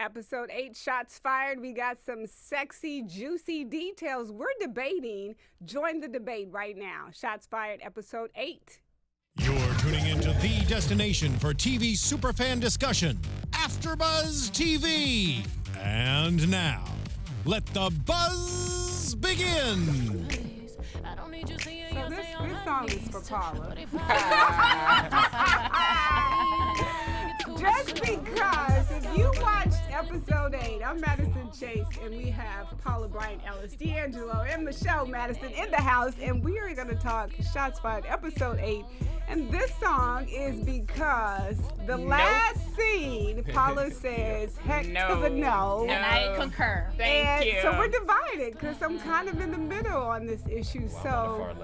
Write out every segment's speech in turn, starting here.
Episode 8, Shots Fired. We got some sexy, juicy details. We're debating. Join the debate right now. Shots Fired, Episode 8. You're tuning into the destination for TV superfan discussion, AFTERBUZZ TV. And now, let the buzz begin. So this song is for Paula. Just because if you watched episode 8, I'm Madison Chase, and we have Paula Ellis, DeAnjilo, and Michelle Madison in the house, and we are going to talk Shots Fired episode 8. And this song is because the last scene, Paula says, heck to the no. And I concur. Thank you. So we're divided because I'm kind of in the middle on this issue. So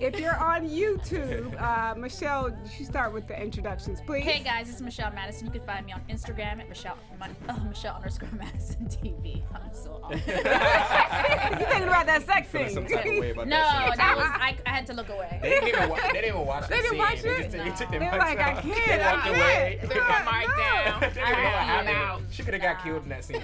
if you're on YouTube, Michelle, you should start with the introductions, please. Hey guys, it's Michelle Madison. You can find me on Instagram at Michelle_Madison TV. I'm so awful. You thinking about that sex scene? Some type of way about No, that was I had to look away. They didn't even watch the scene. Watch They it? just took their They're mics like, I out. can't, They I walked can't. away. Do They it, didn't know what no. happened. They didn't know what I'm happened. out. She could have got killed in that scene.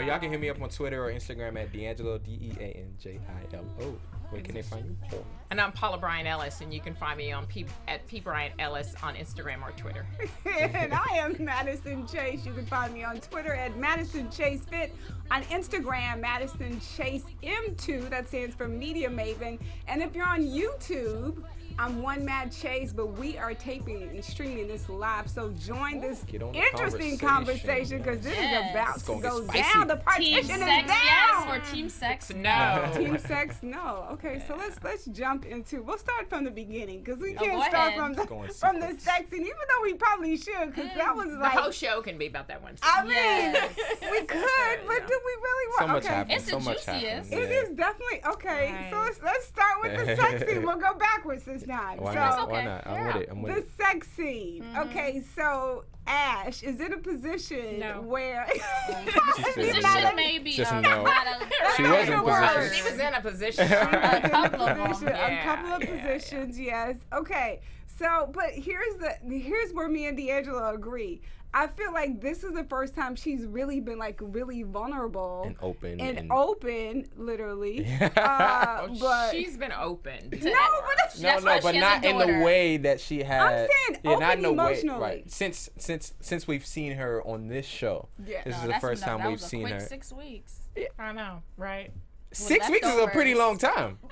Y'all can hit me up on Twitter or Instagram at DeAnjilo, DeAnjilo. Where can they find you? And I'm Paula Ellis, and you can find me on at P. Bryant Ellis on Instagram or Twitter. And I am Madison Chase. You can find me on Twitter at Madison Chase Fit, on Instagram, Madison Chase M2. That stands for Media Maven. And if you're on YouTube, I'm One Mad Chase, but we are taping and streaming this live. So join this interesting conversation because this is about to go down. The partition is down. Yes, or team sex? No. Team sex? No. Okay, so let's jump into. We'll start from the beginning because we go can't start ahead. from the sex scene, even though we probably should because that was The like. whole show can be about that one scene. I mean, Yes. we could, but do we really want? So much okay. happens. It's the So much juiciest. happens. It is definitely okay. Right. So let's start with the sex scene. We'll go backwards this time. Why so not? Why okay. not? I'm Yeah. with it. I'm with the it. sex scene. Okay, so Ashe is in a position No. where She said Position no. maybe. Just no. not a- She was in position. She was in a position. A couple of them. position, a Yeah, couple of yeah, positions, yes. Okay, so but here's where me and DeAnjilo agree. I feel like this is the first time she's really been like really vulnerable And open. and open, literally. But She's been open. no, but That's why but she has not a in the daughter. way that she had. I'm saying not in open the way. emotionally. Right. Since we've seen her on this show. Yeah. This No, is the that's first enough. time That we've was a seen quick her. 6 weeks. I know, right? 6 weeks is a pretty long time. but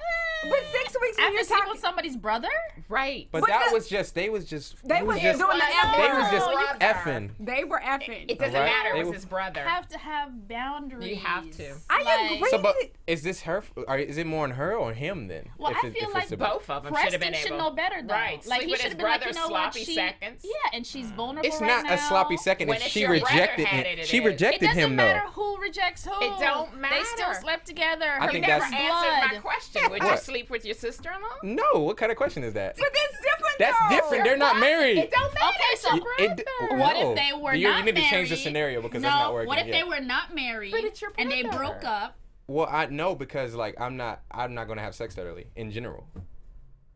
6 weeks when After you're sleep talking. with somebody's brother? Right. But But that the- was just they was just They it was was just doing the F they word. was just Brother. effing. They were effing. It doesn't Right. matter. They It was were- his brother. Have to have boundaries. You have to. I Like- agree. So, but is this her? Or is it more on her or him then? Well, I feel it's like about- Both of them should have Preston been should able. know better, though. Right. Like, Sleep he with should his have been like, brother's you know what, sloppy she... seconds. Yeah, and she's vulnerable It's right not now. a sloppy second When if it's she your brother rejected had him. it, She it is. It rejected doesn't him matter though. who rejects who. It don't They still matter. slept together. I Her think Never that's- answered my blood. question. Would you What? sleep with your sister-in-law? No, what kind of question is that? But that's different. That's though. different. They're not married. It don't matter. Okay, so what no. if they were You not need to change the married? scenario because no, that's not working. what if Yeah. they were not married But it's your and they brother. broke up? Well, I know because like I'm not gonna have sex that early in general,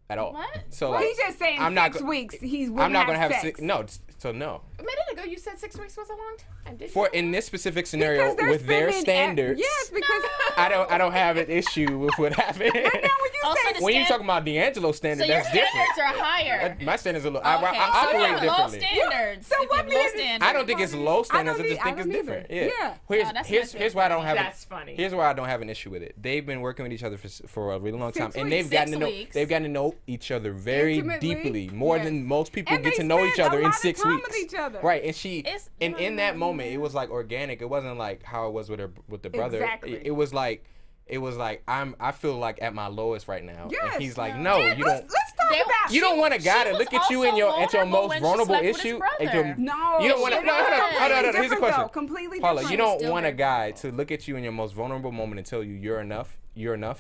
at all. What? So Well, like he's just saying I'm not 6 weeks. He's I'm not gonna have sex. no. So no. A minute ago, you said 6 weeks was a long time. Did For you? in this specific scenario Because they're with their spending standards, yes, because I don't have an issue with what happened. but now when you Also, say the When you stand- talking about DeAngelo's So standard, your that's different. standards are higher. My standards are low. Okay, I so operate you have low differently. standards. So If what you have low means- standards. I don't think it's low standards. I don't just think need- it's I don't different. either. Yeah. Yeah. Oh, that's Here's why I don't have. That's funny. Here's why I don't have an issue with it. They've been working with each other for a really long time, 6 and weeks. they've gotten 6 to know weeks. they've gotten to know each other very Intimately, deeply, more yes. than most people And get they to know each spend a other in lot of 6 time weeks. with each other. Right, and she It's- and in that moment, it was like organic. It wasn't like how it was with the brother. Exactly. It was like. I feel like at my lowest right now. Yes. And he's like, no, Yeah, you let's don't. talk They- about You don't want a guy She to look was at you in also at your vulnerable most when she vulnerable slept with his issue. brother. No, You don't want to. it No, is hold on. completely Here's the different, question. though. Completely Paula, different. you don't Still want a very guy vulnerable. to look at you in your most vulnerable moment and tell you you're enough,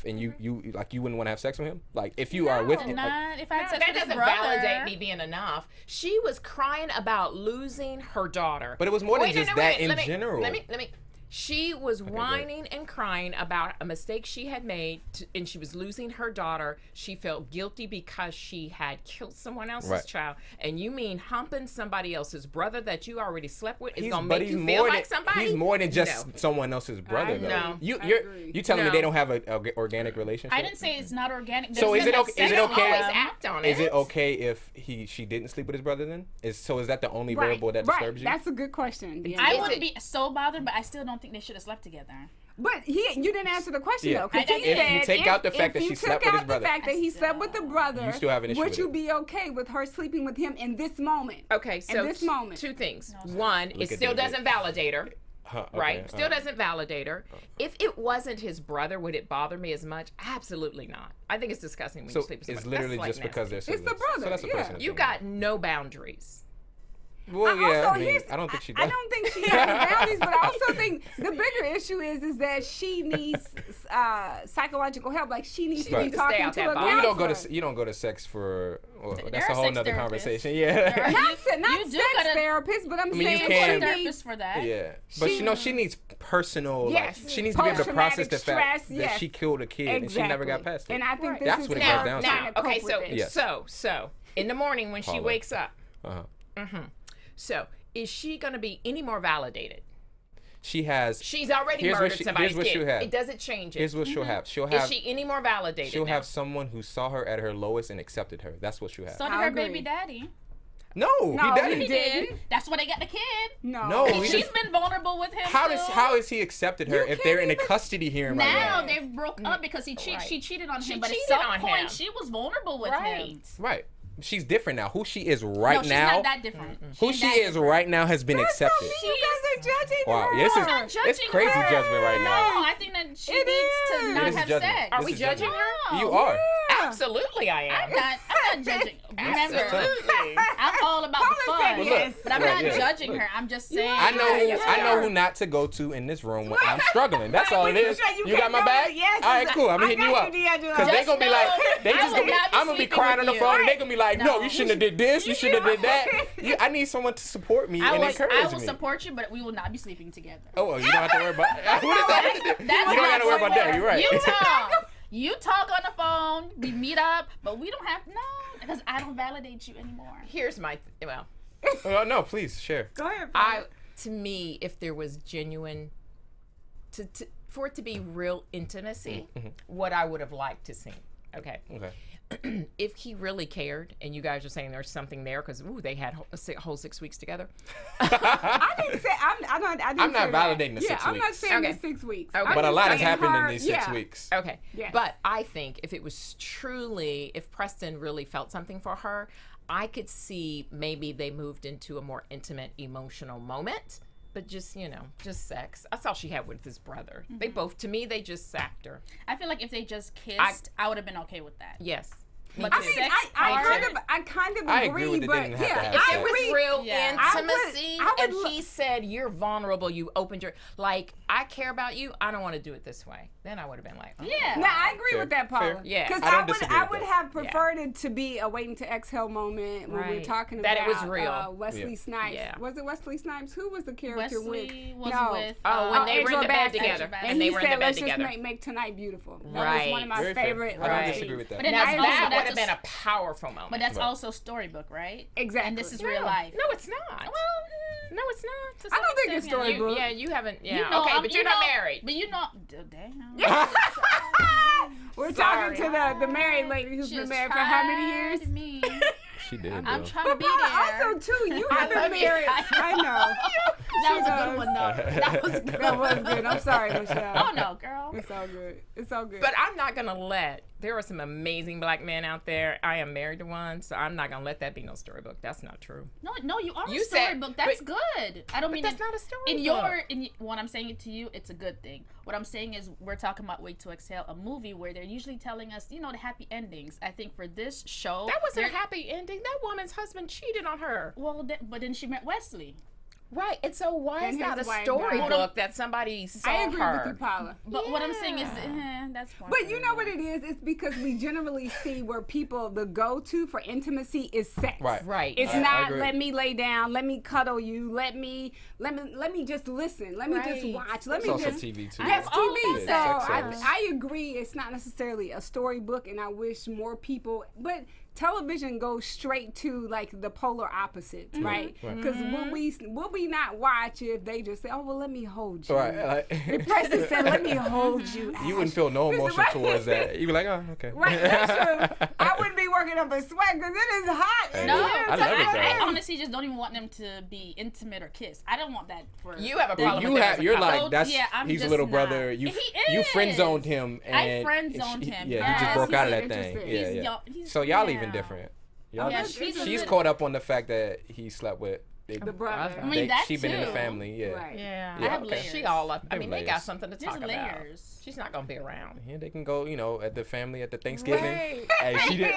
and you wouldn't want to have sex with him. Like if you are with him, like, Not if I had sex that with his doesn't brother. validate me being enough. She was crying about losing her daughter. But it was more than Wait, just no, that wait, in let me- general. Let me. She was whining and crying about a mistake she had made, and she was losing her daughter. She felt guilty because she had killed someone else's child. And you mean humping somebody else's brother that you already slept with is going to make you feel like somebody? He's more than just someone else's brother, though. No. You telling me they don't have an organic relationship? I didn't say it's not organic. So is it okay? Is it okay? Always act on it. Is it okay if she didn't sleep with his brother then? Is that the only variable that disturbs you? That's a good question. I wouldn't be so bothered, but I still don't think they should have slept together. But you didn't answer the question though. If you take out the fact that she slept with his brother, the fact that he slept with the brother, you still have an issue would with you it. be okay with her sleeping with him in this moment? Okay, so in this moment, two things. One, it still doesn't validate her. Right? Still doesn't validate her. If it wasn't his brother, would it bother me as much? Absolutely not. I think it's disgusting when you sleep with somebody. It's literally just because they're siblings. It's the brother. So that's a personal You thing. got no boundaries. Well, yeah, also, I don't think she does. I don't think she has boundaries, but I also think the bigger issue is that she needs psychological help. Like she needs to be to stay talking out to that a box. counselor. You don't go to sex for. Well, There that's are a whole sex nother therapists. conversation. Yeah. Not You do sex gotta- therapist, but I'm mean, you saying can- she Therapist needs. for that. Yeah, but she needs personal. Yes. Like, she needs to be able to process the fact Post-traumatic stress, that yes. she killed a kid and she never got past it. And I think this That's is what it her comes down to. trying to Okay, cope with it. Yes. so in the morning when she Paula. wakes up, Uh-huh. so is she going to be any more validated? She has. She's already Here's what murdered she- somebody's here's what kid. she'll have. It doesn't change it. Here's what she'll have. She'll Is have. she any more validated She'll now? have someone who saw her at her lowest and accepted her. That's what she'll have. So did I her agree. baby daddy. No, No, he doesn't. he didn't. Did. That's why they got the kid. No, And he she's just- been vulnerable with him. How is he accepted her You if they're in a can't even- custody hearing right now now? they broke up because she cheated on She him. But at cheated some on point him. she was vulnerable with Right. him. Right. She's different now. Who she is right No, she's now. not that different. Who she is right now has been accepted. You guys are judging Wow, her. this I'm not is judging it's crazy her. judgment right No, now. I think that she It needs is. to not This is have judgment. sex. Are This we is judging judgment. her? You are. Absolutely, I am. I'm not judging. Remember, Absolutely. I'm all about the Paula said fun, yes. but I'm Look, not yeah. judging her. I'm just saying. I know are. who not to go to in this room when I'm struggling. That's all it But you is. said you You got can't my go bag? to- yes, All right, cool. I'm I hitting you got up. you, DeAnjilo. Because they Just gonna be know like, they I just will gonna be, not be I'm gonna be sleeping crying on with the you. phone and they gonna be like, no, No. you shouldn't have did this, you shouldn't have did that. I need someone to support me and I encourage will me. support you, but we will not be sleeping together. Oh, you don't have to worry about what does that have to do? You That's don't not gotta worry about that. You're right. You talk. You talk on the phone. We meet up, but we don't have because I don't validate you anymore. Here's my Oh, no, please share. Go ahead. Paula. to me, if there was genuine, for it to be real intimacy, what I would have liked to see. Okay. If he really cared, and you guys are saying there's something there, because they had a whole 6 weeks together. I didn't say I didn't I'm not say that. validating the 6 I'm not weeks. saying Okay. the 6 weeks. Okay. I'm But a just lot has saying happened in her- these 6 yeah. weeks. Okay. Yes. But I think if it was truly, if Preston really felt something for her, I could see maybe they moved into a more intimate, emotional moment. But just, just sex. That's all she had with his brother. They both, to me, they just sacked her. I feel like if they just kissed, I would have been okay with that. Yes. But I the mean, sex I part- kind of I agree, agree with it, but they didn't have to yeah, have If I it was agree. real Yeah. intimacy I would and lo- he said, you're vulnerable, you opened your, like, I care about you, I don't want to do it this way. Then I would have been like, oh. Yeah. No, I agree Fair, with that, Paula. fair. Yeah. Because I don't I disagree with would that. have preferred it to be a waiting to exhale moment when we're Right. talking That about it was real. Wesley Yeah. Snipes. Yeah. Was it Wesley Snipes? Who was the character Wesley with? was no. with. Oh, when they were in Angela the bed Bassett. together. Bassett. And And they he were in said, the bed let's together. just make tonight beautiful. That Right. was one of my Very fair. favorite. I don't Right. disagree with that. But then Now that's that also, would that's have been a powerful moment. But that's Right. also storybook, right? Exactly. And this is No. real life. No, it's not. No, it's not. To I don't some think it's extent, yeah. storybook. You haven't, yeah. You know, okay, I'm- but you you're not know- married. But you know, damn. We're Sorry. talking to the married lady who's She been was married for how many trying years? to me. She did. I'm though. trying to But be Paula, there. also too, you I have been love you. married. I know. That was a does. good one, though. That was good. That was good. I'm sorry, Michelle. Oh no, girl. It's all good. It's all good. But I'm not gonna let. There are some amazing black men out there. I am married to one, so I'm not gonna let that be no storybook. That's not true. No, you are You a said- storybook. That's but- good. I don't mean that's it- not a storybook. when I'm saying it to you, it's a good thing. What I'm saying is we're talking about Wait to Exhale, a movie where they're usually telling us, the happy endings. I think for this show, That wasn't a they're- happy ending. That woman's husband cheated on her. Well, but then she met Wesley. Right, and so why And is that a his wife storybook died. that somebody saw I agree her? with you, Paula. But what I'm saying is, that's more. But you know what it is? It's because we generally see where people, the go-to for intimacy is sex. Right. It's I not agree. let me lay down, let me cuddle you, let me just listen, let me just Right. watch, let It's me also just. TV too. Yes, all TV. about So that. I agree. It's not necessarily a storybook, and I wish more people. But television goes straight to like the polar opposites, right? Because would we not watch if they just say, "Oh well, let me hold you"? Right. If Preston said, "Let me hold you," You wouldn't feel no emotion Right. towards that. You'd be like, oh, okay. Right, that's true. I wouldn't be working up a sweat because it is hot. Hey, No, I love it though. I honestly just don't even want them to be intimate or kiss. I don't want that for. You have a them. problem You with that have, as a you're couple. like, that's Yeah, I'm he's a just little not. brother. You He you is. friend zoned him, I and friend-zoned him. Yeah, he just Yes, broke out of he's that thing. interested. Yeah, He's yeah. young- he's- So y'all yeah. even different. Y'all, Yeah, she's she's a caught up on the fact that he slept with The brother. I mean, that she been in the too. family. Yeah. Right. Yeah, Yeah, have okay. layers. She all up. I Them mean, they layers. got something to There's talk about. layers. She's not gonna be around. Yeah, they can go, at the family at the Thanksgiving. Right. Hey, she did.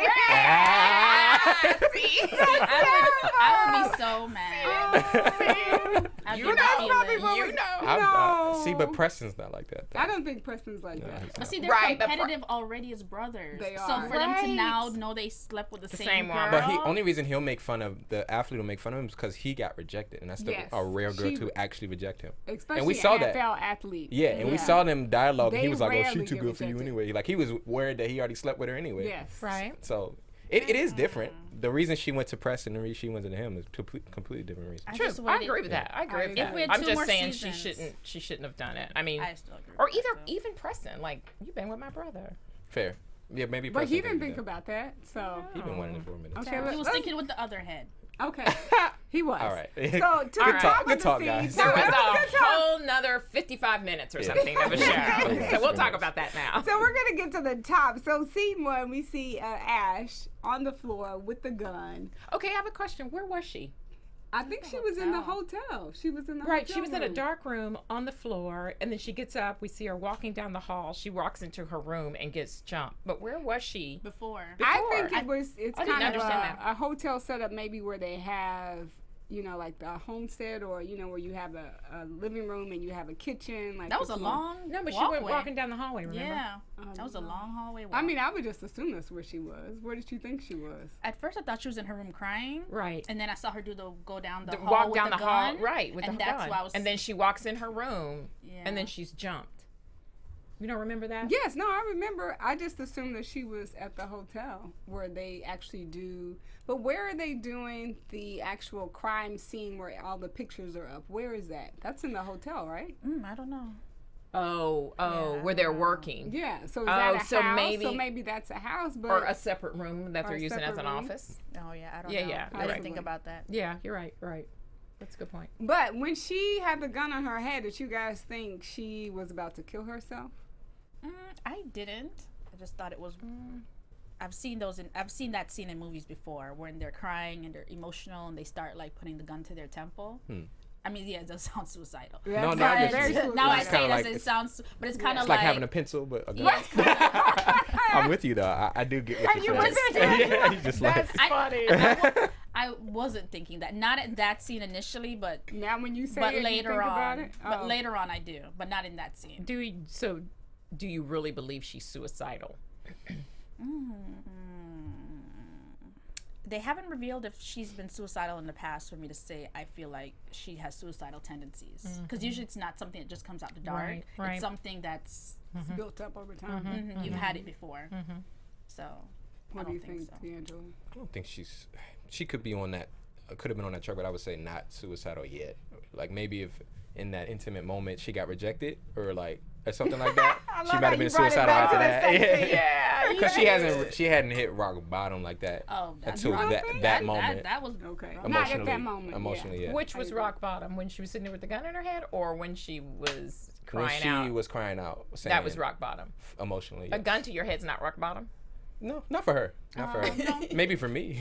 I would be so mad. I'd You be know, feeling- you know. See, but Preston's not like that. Though. I don't think Preston's like No, that. he's But not. see, they're Right, but competitive already as brothers. They So are. for them to Right. now know they slept with the same same girl. one. But only reason he'll make fun of the athlete will make fun of him is because he got rejected, and that's Yes. a rare girl She- to actually reject him. Especially And we saw that. NFL athletes. Yeah, and we saw them dialogue. And They he was like, "Oh, rarely she too get good for you rejected. anyway." Like he was worried that he already slept with her anyway. Yes. Right. So it is different. The reason she went to Preston and the reason she went to him is completely different reason. I True. just I waited- agree with that. I agree with If that. we had I'm 2 just more saying seasons. she shouldn't have done it. I mean, I still agree. or with that, though. even Preston. Like, you've been with my brother. Fair. Yeah, maybe. But Preston he didn't do think that. about that. So He been wanting it for a minute. okay, He was thinking with the other head. Okay, he was. All right. So to Good the talk. top of Good the talk, scene, guys. There was Good a talk. whole nother 55 minutes or Yeah. something of a show. Yeah. So we'll talk about that now. So we're gonna get to the top. So scene 1, we see Ashe on the floor with the gun. Okay, I have a question. Where was she? I think she was in the hotel. She was in the Right, hotel she was in a room. dark room on the floor, and then she gets up. We see her walking down the hall. She walks into her room and gets jumped. But where was she? Before. I think before? it's I didn't kind of understand a hotel setup, maybe where they have, like the homestead, or where you have a living room and you have a kitchen. Like That was a it's long No, but she walkway. went walking down the hallway, remember? Yeah. That was a long hallway walk. I mean, I would just assume that's where she was. Where did you think she was? at first I thought she was in her room crying. Right. And then I saw her go down the The- hall walk with down the hall, gun, right, with and the that's gun. why I was. And then she walks in her room, Yeah. and then she's jumped. You don't remember that? Yes, no, I remember. I just assumed that she was at the hotel where they actually do. But where are they doing the actual crime scene where all the pictures are up? Where is that? That's in the hotel, right? I don't know. Oh, Yeah, where they're working. Yeah. So is Oh, that a so house? maybe- So maybe that's a house, but Or a separate room that Or they're a using as separate an room. office. Oh yeah, I don't Yeah, know. yeah, I you're didn't right. think about that. Yeah, you're right, right. That's a good point. But when she had the gun on her head, did you guys think she was about to kill herself? I didn't. I just thought it was. I've seen that scene in movies before, when they're crying and they're emotional and they start like putting the gun to their temple. I mean, yeah, it does sound suicidal. Yeah, No, it's no, very it's- suicidal. Now I It's say kinda it like as it it's- sounds, but it's kind of It's like having a pencil, but a gun. Yeah. I'm with you though. I do get what you you're with saying. it? Yeah, you just like. funny. I wasn't thinking that. Not at that scene initially, but Now when you say but it, you later think about on. it? But Oh. later on, I do. But not in that scene. Do you really believe she's suicidal? They haven't revealed if she's been suicidal in the past for me to say I feel like she has suicidal tendencies. Because usually it's not something that just comes out the dark. Right, right. It's something that's It's built up over time. you've had it before. So What I do you don't think, so. D'Angelo? I don't think she could be on that. Could have been on that track, but I would say not suicidal yet. Like maybe if in that intimate moment she got rejected or something like that, she might have been suicidal after that. Yeah, Because she hadn't hit rock bottom like that Oh, until you don't that think? moment. That was Okay. rough. Not at that moment. Emotionally, yeah. Which was I agree. rock bottom, when she was sitting there with the gun in her head, or when she was When crying she out? was crying out, saying That was rock bottom. emotionally. A yes. gun to your head's not rock bottom. No, not for her. Not for her. Maybe for me.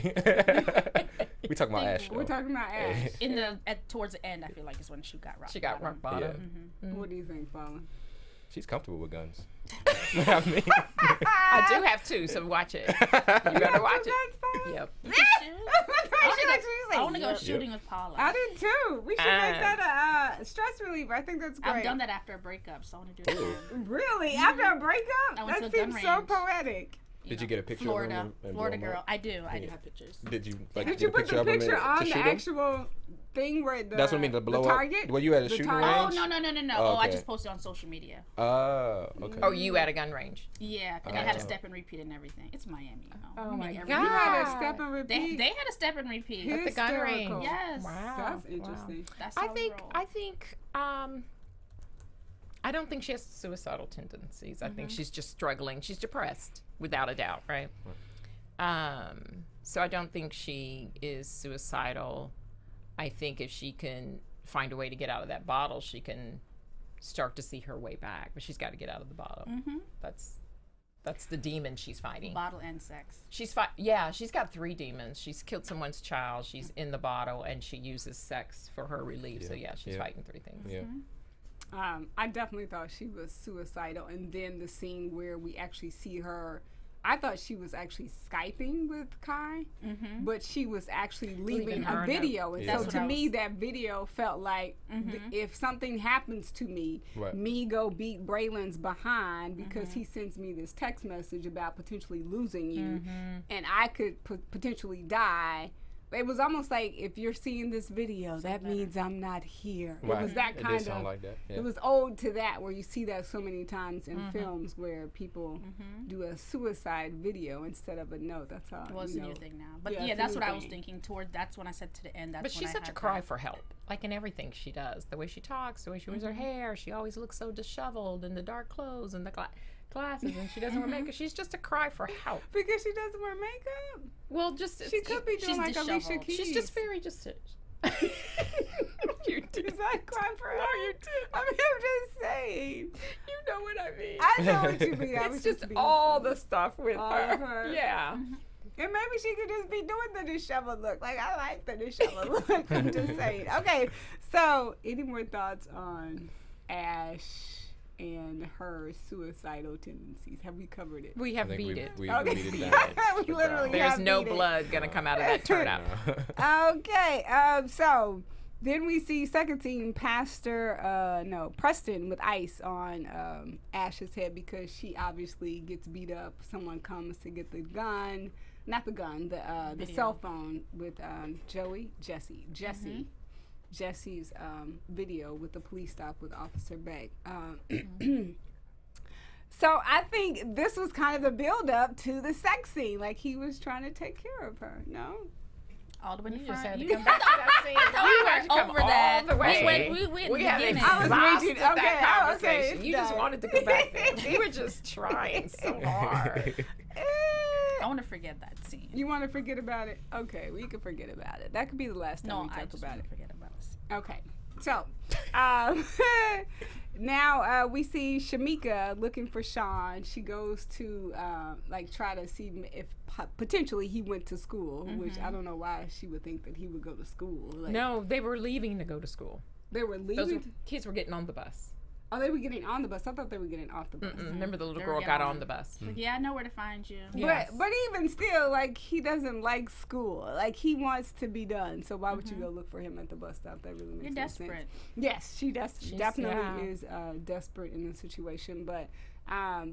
We talking about Ashe. We're though. talking about Ashe. Towards the end, I feel like is when she got rock. She got rock bottom. What do you think, Paula? She's comfortable with guns. I mean, I do have two, so watch it. You better watch it. That's fine. Yep. She I want to go shooting with Paula. I did too. We should make that a stress reliever. I think that's great. I've done that after a breakup, so I want to do it again. Really? After a breakup? I went That to a gun seems so range. poetic. Did you get a picture Florida, of him? and Florida blow him girl. up? I do have pictures. Did you Did you put the picture on the actual thing where the That's what I mean, the blow target? up? Were you at a shooting range? Oh, no. Oh, Oh, I okay. just posted on social media. Oh, okay. Oh, you at a gun range? Yeah, and I had a step and repeat and everything. It's Miami, you know. Oh my Make You everything- had a step and repeat. They had a step and repeat. At the gun range. Hysterical. Yes. Wow. That's interesting. That's I how we roll. think I don't think she has suicidal tendencies. I think she's just struggling. She's depressed, without a doubt, right? So I don't think she is suicidal. I think if she can find a way to get out of that bottle, she can start to see her way back. But she's got to get out of the bottle. That's the demon she's fighting. Bottle and sex. She's got 3 demons. She's killed someone's child. She's in the bottle, and she uses sex for her relief. So she's fighting 3 things. Yeah. I definitely thought she was suicidal, and then the scene where we actually see her, I thought she was actually Skyping with Kai, but she was actually leaving her a a video. And That's so what to I me, was- that video felt like if something happens to me, Right. me go beat Braylon's behind because he sends me this text message about potentially losing you, and I could potentially die. It was almost like, if you're seeing this video, that means I'm not here. Right. It was that It did kind sound of, like that, yeah. it was ode to that, where you see that so many times in films where people do a suicide video instead of a note. That's how, Well, it's a new thing now. But Yeah, yeah, it's a that's new what I was thing. thinking toward. That's when I said to the end. That's But when she's I such a had cry that. for help, like in everything she does. The way she talks, the way she wears her hair. She always looks so disheveled in the dark clothes and the glasses, and she doesn't wear makeup. She's just a cry for help. Because she doesn't wear makeup. Well, just She could be doing she's like Alicia disheveled. Keys. she's just very just. You did. Is that crime for help? No, you did. I mean, I'm just saying. You know what I mean. I know what you mean. I It's was just being all funny. the stuff with All her. of her. Yeah. And maybe she could just be doing the disheveled look. Like, I like the disheveled look. I'm just saying. Okay, so any more thoughts on Ashe and her suicidal tendencies? Have we covered it? We I have think beat it. we Okay. beat it down. We literally There's have no beat it. blood gonna come out of that turnout. Okay, so then we see second scene, Preston with ice on Ashe's head because she obviously gets beat up. Someone comes to get the gun, not the gun, the Video. cell phone with Jesse's video with the police stop with Officer Beck. So I think this was kind of the build up to the sex scene. Like, he was trying to take care of her. No? All the way in You the just front. had to You come back to that scene. We had to come over that. all the way. We went We had beginning. I was exhausted reaching- that okay, conversation. it's You just done. wanted to go back there. You were just trying so hard. I want to forget that scene. You want to forget about it? Okay, we can forget about it. That could be the last time No, we I talk just about want it. to forget about it. Okay, so now we see Shamika looking for Sean. She goes to try to see if potentially he went to school, which I don't know why she would think that he would go to school. Like, No, they were leaving to go to school. they were Those leaving. kids were getting on the bus. Oh, they were getting on the bus. I thought they were getting off the bus. Remember the little They were girl getting got on. on the bus. Like, yeah, I know where to find you. Yes. But even still, like, he doesn't like school. Like, he wants to be done. So why would you go look for him at the bus stop? That really makes You're no sense. desperate. Yes, she definitely yeah. is desperate in the situation. But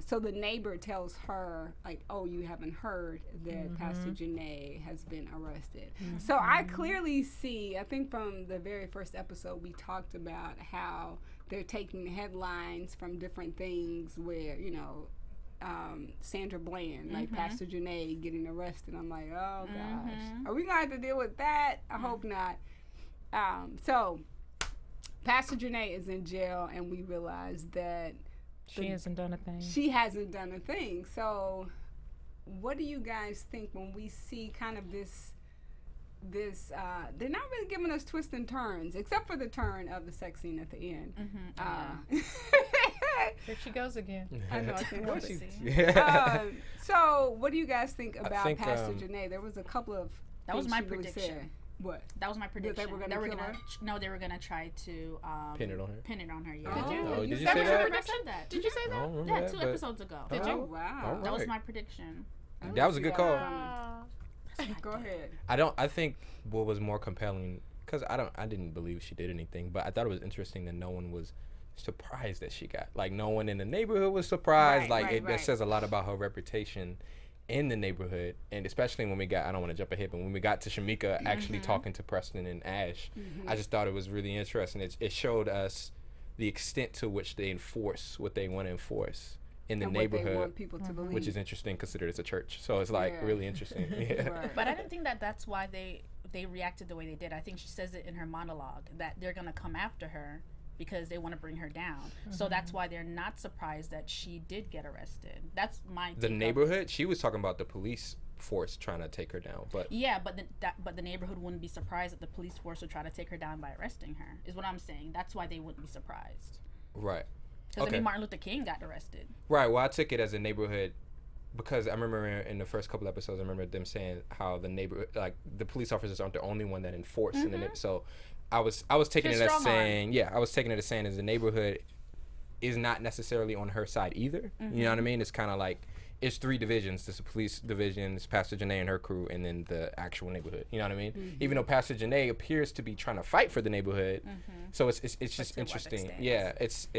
so the neighbor tells her, like, oh, you haven't heard that Pastor Janae has been arrested. So I clearly see, I think from the very first episode, we talked about how they're taking headlines from different things where, you know, Sandra Bland, like Pastor Janae getting arrested. I'm like, oh gosh, are we gonna have to deal with that? I hope not. So Pastor Janae is in jail, and we realize that She hasn't done a thing. she hasn't done a thing. So what do you guys think when we see kind of this they're not really giving us twists and turns, except for the turn of the sex scene at the end. There she goes again. I know, I can't help What it. you- So what do you guys think about think, Pastor Janae? There was a couple of That was things my she really prediction. said. What? That was my prediction. were gonna kill her? No, they were gonna try to Pin it on her? Pin it on her. Yeah. Did you? Oh, did you said say that? that? I said that. Did you say I that? don't remember Yeah, that, 2 but- episodes ago. Oh, wow. All That was right. my prediction. I That was a see good call. coming. Go ahead. I think what was more compelling, because I didn't believe she did anything, but I thought it was interesting that no one was surprised that she got, like, no one in the neighborhood was surprised. That says a lot about her reputation in the neighborhood, and especially when we got, I don't want to jump ahead, but when we got to Shamika actually talking to Preston and Ashe, I just thought it was really interesting. It showed us the extent to which they enforce what they want to enforce in the neighborhood, what they want people to believe. which is interesting considered it's a church. So it's like really interesting. Right. But I don't think that that's why they reacted the way they did. I think she says it in her monologue that they're going to come after her because they want to bring her down. So that's why they're not surprised that she did get arrested. That's my The neighborhood, she was talking about the police force trying to take her down, but but the neighborhood wouldn't be surprised that the police force would try to take her down by arresting her, is what I'm saying. That's why they wouldn't be surprised. right. Because I mean, Martin Luther King got arrested. Right. Well, I took it as a neighborhood because I remember in the first couple episodes, I remember them saying how the neighborhood, like the police officers aren't the only one that enforce in the neighborhood. So I was taking it as saying, I was taking it as saying as the neighborhood is not necessarily on her side either. You know what I mean? It's kind of like, it's three divisions. There's the police division, it's Pastor Janae and her crew, and then the actual neighborhood. You know what I mean? Even though Pastor Janae appears to be trying to fight for the neighborhood, so it's just interesting. Yeah, it's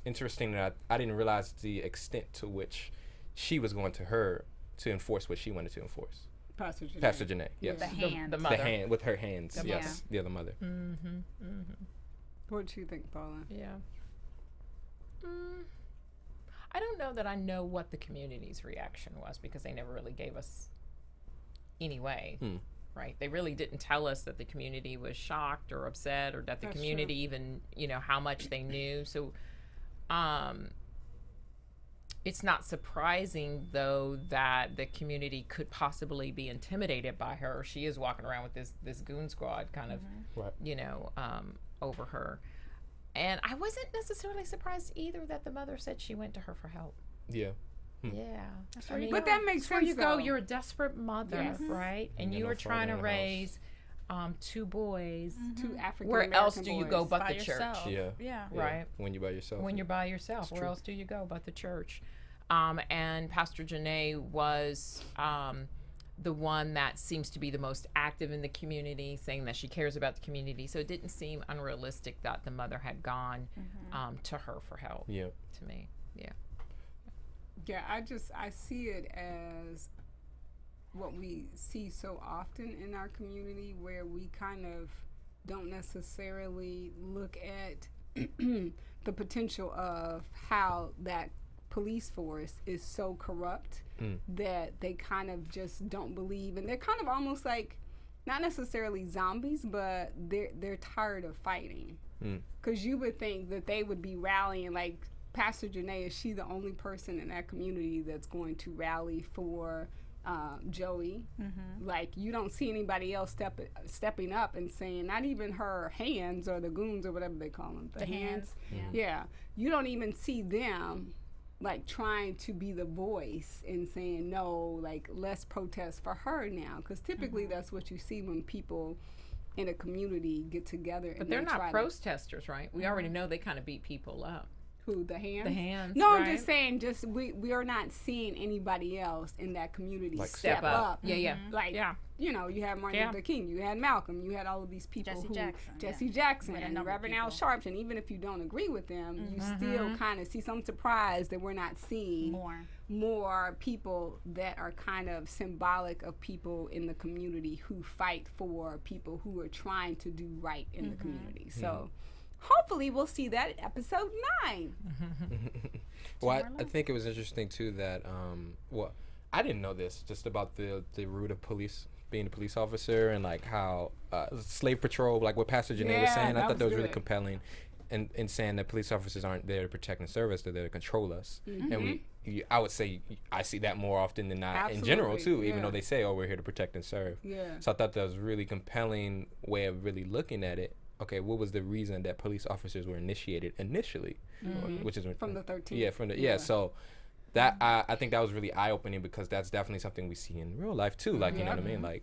interesting that I didn't realize the extent to which she was going to her to enforce what she wanted to enforce. Pastor Janae, yes. The hand. The mother. The hand, with her hands, yes. The other mother. What do you think, Paula? Yeah. I don't know that I know what the community's reaction was because they never really gave us any way, right? They really didn't tell us that the community was shocked or upset or that the community even, how much they knew. So it's not surprising, though, that the community could possibly be intimidated by her. She is walking around with this goon squad kind of, over her. And I wasn't necessarily surprised either that the mother said she went to her for help. Yeah. Yeah. That's where you But go. that makes That's where sense, you go. though. You're a desperate mother, right? And you no were trying to father in the raise two boys. Two African Where else do you go but by the yourself. church? Yeah. Right. When you're by yourself. When you're by yourself, where else do you go but the church? And Pastor Janae was the one that seems to be the most active in the community, saying that she cares about the community. So it didn't seem unrealistic that the mother had gone to her for help. Yeah. To me, yeah. Yeah, I see it as what we see so often in our community, where we kind of don't necessarily look at the potential of how that police force is so corrupt that they kind of just don't believe, and they're kind of almost like not necessarily zombies, but they're tired of fighting. Because you would think that they would be rallying, like Pastor Janae, is she the only person in that community that's going to rally for Joey? Like, you don't see anybody else stepping up and saying, not even her hands or the goons or whatever they call them, the hands. Yeah, you don't even see them like trying to be the voice and saying, no, like, let's protest for her now, because typically that's what you see when people in a community get together. But they're not protesters, right? We already know they kind of beat people up. Who, the hands? The hands. No, right? I'm just saying, we are not seeing anybody else in that community Like step up. Yeah. Like, you know, you had Martin Luther King, you had Malcolm, you had all of these people Jesse Jackson, and Reverend Al Sharpton, and even if you don't agree with them, you still kind of see some surprise that we're not seeing more people that are kind of symbolic of people in the community who fight for people who are trying to do right in the community. So hopefully we'll see that in episode 9. Well, I think it was interesting too that well, I didn't know this just about the root of police, being a police officer, and like how slave patrol, like what Pastor Janae was saying. I thought that was really compelling, and saying that police officers aren't there to protect and serve us; they're there to control us. And I would say I see that more often than not in general too. Even though they say, "Oh, we're here to protect and serve." So I thought that was a really compelling way of really looking at it. Okay, what was the reason that police officers were initiated initially, which is from the 13th. Yeah, from the so. That I think that was really eye-opening, because that's definitely something we see in real life too. Like, you know what I mean? Like,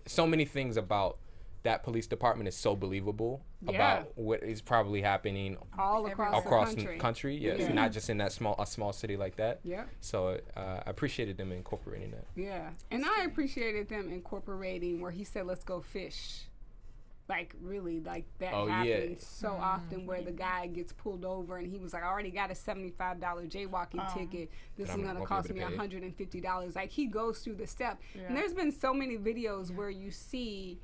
so many things about that police department is so believable about what is probably happening all across the country. Yes, not just in that small city like that. Yeah. So I appreciated them incorporating that. Yeah, and I appreciated them incorporating where he said, "Let's go fish." Like, really, like, that happens so often where the guy gets pulled over and he was like, I already got a $75 jaywalking ticket. This is going to cost me $150. Like, he goes through the step. Yeah. And there's been so many videos where you see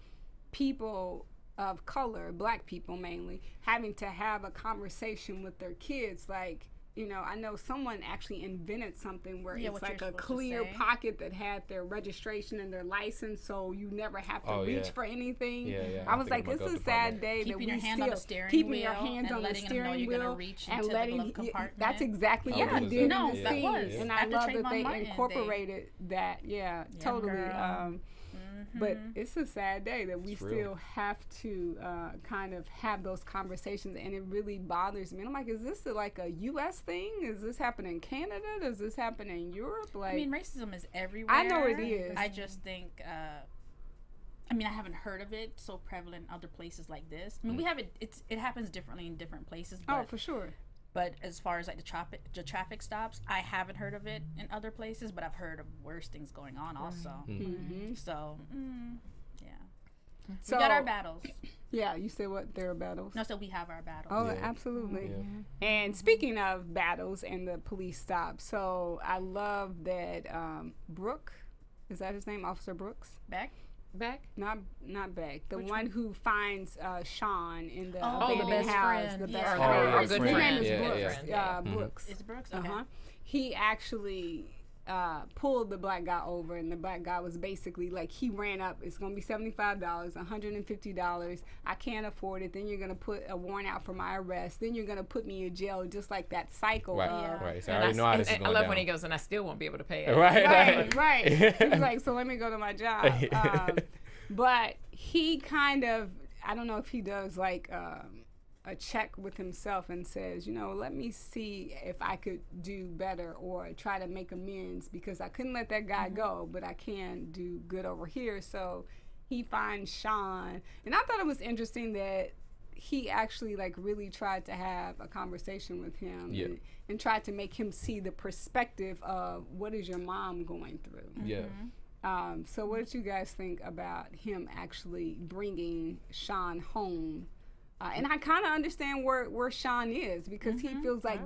people of color, black people mainly, having to have a conversation with their kids. Like, you know, I know someone actually invented something where it's like a clear pocket that had their registration and their license, so you never have to reach for anything. I was like, it's a sad day that we still keeping your hands on the steering wheel and letting. That's exactly what he did. No, that was. And I love that they incorporated that. Yeah, totally. But it's a sad day that we still have to kind of have those conversations, and it really bothers me. And I'm like, is this like a U.S. thing? Is this happening in Canada? Does this happen in Europe? Like, I mean, racism is everywhere. I know it is. I just think, I mean, I haven't heard of it so prevalent in other places like this. I mean, we have it. It happens differently in different places. But, for sure. But as far as like the traffic stops, I haven't heard of it in other places, but I've heard of worse things going on also. So, yeah. So we got our battles. Yeah, you said what? There are battles? No, so we have our battles. Oh, absolutely. Yeah. And speaking of battles and the police stop, so I love that Brooke, is that his name? Officer Brooks? Beck? Not Beck. The one who finds Sean in the the best house. Friend. The best friend. Our good friend. friend. His name is Brooks. Brooks. Is it Brooks? Okay. He actually pulled the black guy over, and the black guy was basically like, he ran up, it's going to be $75, $150. I can't afford it. Then you're going to put a warrant out for my arrest. Then you're going to put me in jail, just like that cycle. Right. So I already know how this is going I love down. when he goes, and I still won't be able to pay it. Right. He's like, so let me go to my job. But he kind of, I don't know if he does like a check with himself and says, you know, let me see if I could do better or try to make amends, because I couldn't let that guy go, but I can do good over here. So he finds Sean, and I thought it was interesting that he actually like really tried to have a conversation with him and tried to make him see the perspective of what is your mom going through. So what did you guys think about him actually bringing Sean home? And I kind of understand where Sean is, because he feels like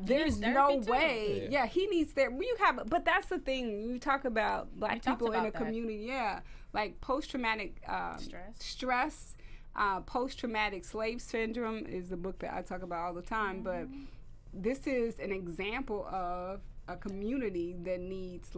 there's no way. Yeah, he needs therapy. But that's the thing. You talk about black people in a community. Like post-traumatic stress, post-traumatic slave syndrome is the book that I talk about all the time. But this is an example of a community that needs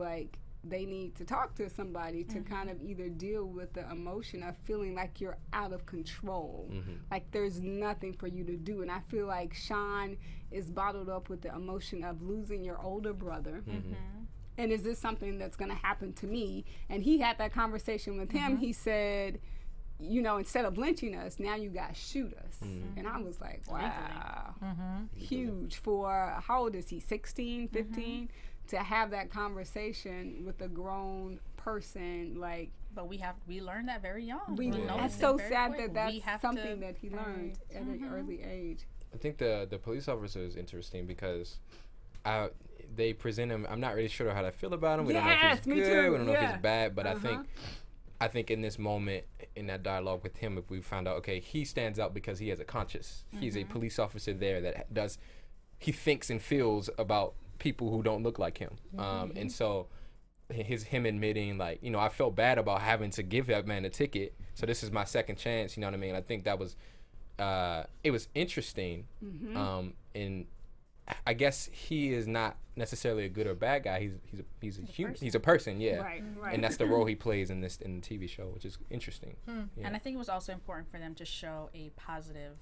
they need to talk to somebody to kind of either deal with the emotion of feeling like you're out of control, like there's nothing for you to do. And I feel like Sean is bottled up with the emotion of losing your older brother. And is this something that's going to happen to me? And he had that conversation with him. He said, you know, instead of lynching us, now you guys shoot us. And I was like, wow, huge for, how old is he, 16, 15? To have that conversation with a grown person, like. But we learned that very young. That's so sad that that's something that he learned at an early age. I think the police officer is interesting because they present him. I'm not really sure how to feel about him. We don't know if he's good. We don't know if he's bad. But I think in this moment, in that dialogue with him, if we found out, okay, he stands out because he has a conscience. He's a police officer there that he thinks and feels about people who don't look like him. And so him admitting, like, you know, I felt bad about having to give that man a ticket, so this is my second chance, you know what I mean? I think that was it was interesting. And I guess he is not necessarily a good or bad guy. He's a human. He's a person, Right. And that's the role he plays in the TV show, which is interesting. And I think it was also important for them to show a positive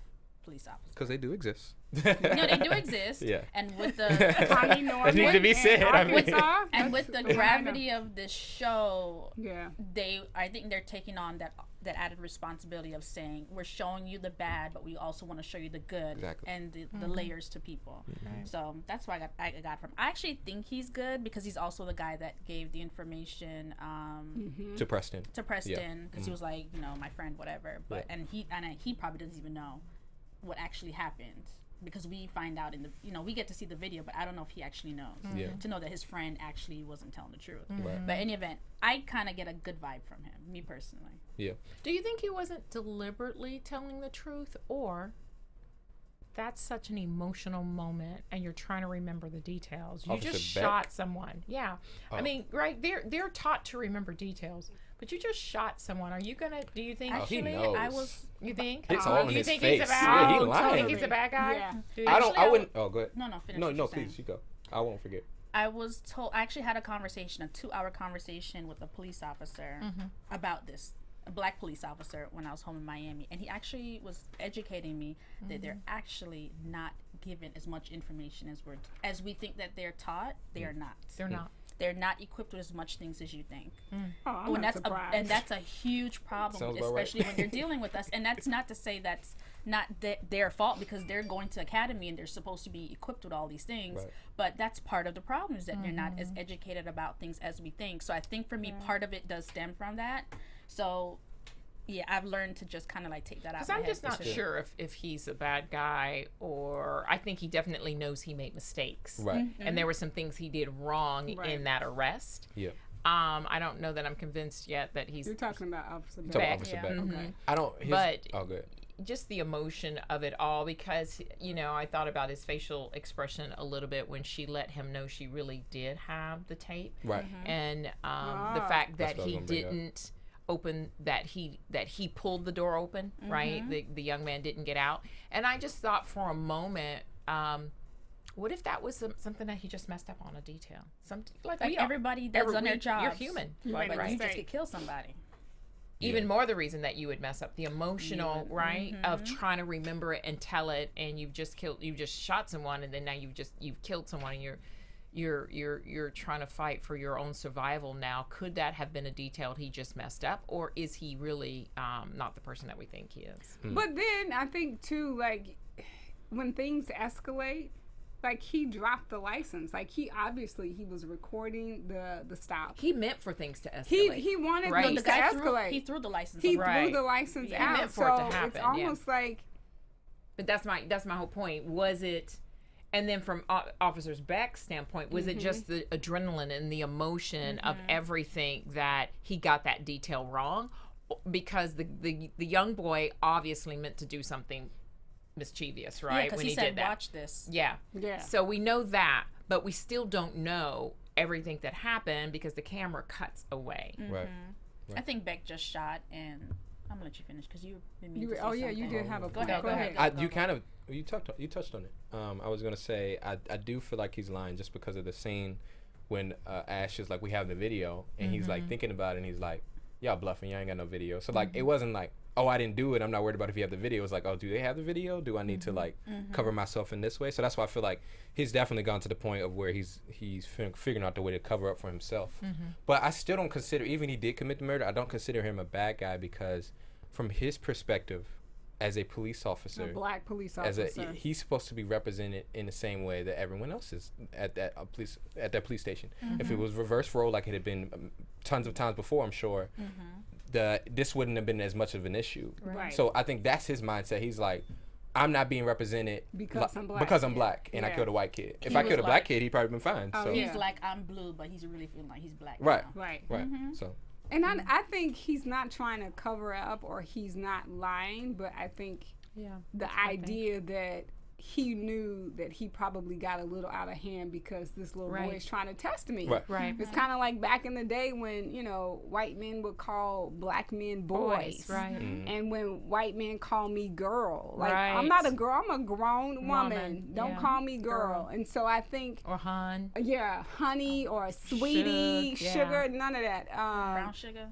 police officers. Because they do exist. No, they do exist. Yeah. And with the That need to be said. I mean. and with the gravity of this show, yeah, I think they're taking on that added responsibility of saying we're showing you the bad, but we also want to show you the good and the layers to people. So that's why I got from. I actually think he's good because he's also the guy that gave the information to Preston. Because he was like, my friend, whatever. But and he probably doesn't even know what actually happened. Because we find out we get to see the video, but I don't know if he actually knows. To know that his friend actually wasn't telling the truth. But in any event, I kind of get a good vibe from him, me personally. Yeah. Do you think he wasn't deliberately telling the truth, or that's such an emotional moment and you're trying to remember the details? You Officer just Beck? shot someone. Yeah. Oh. I mean, right, they're taught to remember details. But you just shot someone. Are you gonna? Do you think? Actually, he knows. I was. You think? It's all in you his think face. He's a bad, Yeah, he you lying. think he's a bad guy? Yeah. Do you? I wouldn't. Oh, go ahead. No, finish. No, what you're please, saying. you go. I won't forget. I was told. I actually had a 2-hour conversation with a police officer about this, a black police officer, when I was home in Miami, and he actually was educating me that they're actually not given as much information as we think that they're taught. They are not. They're not. They're not equipped with as much things as you think. I'm not surprised. And that's a huge problem, Sounds about especially right. when you're dealing with us. And that's not to say that's not their fault, because they're going to academy and they're supposed to be equipped with all these things. Right. But that's part of the problem, is that they're not as educated about things as we think. So I think for me, part of it does stem from that. So yeah, I've learned to just kind of like take that out. Because I'm just not sure if he's a bad guy, or I think he definitely knows he made mistakes. Right. And there were some things he did wrong in that arrest. Yeah. I don't know that I'm convinced yet that he's You're talking about Officer Talk about Beck. Officer Yeah. Beck. Okay. I don't. But oh, good. just the emotion of it all, because I thought about his facial expression a little bit when she let him know she really did have the tape, Right. and the fact That's that what I was he gonna bring up. didn't open that he pulled the door open, right? The young man didn't get out, and I just thought for a moment, what if that was something that he just messed up on a detail? Like everybody does on their jobs. You're human, Right, But right. you just could kill somebody. even more the reason that you would mess up the emotional right of trying to remember it and tell it, and you've just shot someone, and then now you've killed someone, and you're trying to fight for your own survival now. Could that have been a detail he just messed up, or is he really not the person that we think he is? But then I think too, like when things escalate, like he dropped the license. Like he was recording the stop. He meant for things to escalate. He wanted Right. things to escalate. He threw the license. He away. threw the license He out. meant for it to so happen, it's almost like. But that's my whole point. Was it? And then from Officer Beck's standpoint, was it just the adrenaline and the emotion of everything that he got that detail wrong? Because the young boy obviously meant to do something mischievous, right? Yeah, because when he did said, that. "Watch this." Yeah. Yeah. So we know that, but we still don't know everything that happened because the camera cuts away. Right. I think Beck just shot, and I'm gonna let you finish because you've been meaning You, to say oh yeah, you something. did have a Go point. ahead, Go go ahead. ahead. You touched on it. I was gonna say I do feel like he's lying just because of the scene when Ashe is like, we have the video, and he's like thinking about it, and he's like, y'all bluffing, y'all ain't got no video. So like it wasn't like, oh, I didn't do it, I'm not worried about if you have the video. It's like, oh, do they have the video? Do I need to like cover myself in this way? So that's why I feel like he's definitely gone to the point of where he's figuring out the way to cover up for himself. But I still don't consider, even he did commit the murder, I don't consider him a bad guy, because from his perspective as a police officer, A black police officer. he's supposed to be represented in the same way that everyone else is at that police station. If it was reverse role like it had been tons of times before, I'm sure this wouldn't have been as much of an issue. Right. So I think that's his mindset. He's like, I'm not being represented Because I'm black. because I'm black and I Yeah. killed a white kid. If He I was killed a black like- kid, he'd probably been fine. Oh, So yeah. He's like, I'm blue, but he's really feeling like he's black. right, now. Right. right. So And I think he's not trying to cover up, or he's not lying, but I think the idea that he knew that he probably got a little out of hand because this little boy is trying to test me. Right. It's kind of like back in the day when, white men would call black men boys. Right. And when white men call me girl, like I'm Right. not a girl, I'm a grown woman. Don't yeah. call me girl. And so I think, Or Han. honey or sweetie, Suge, yeah. sugar, none of that. Brown sugar.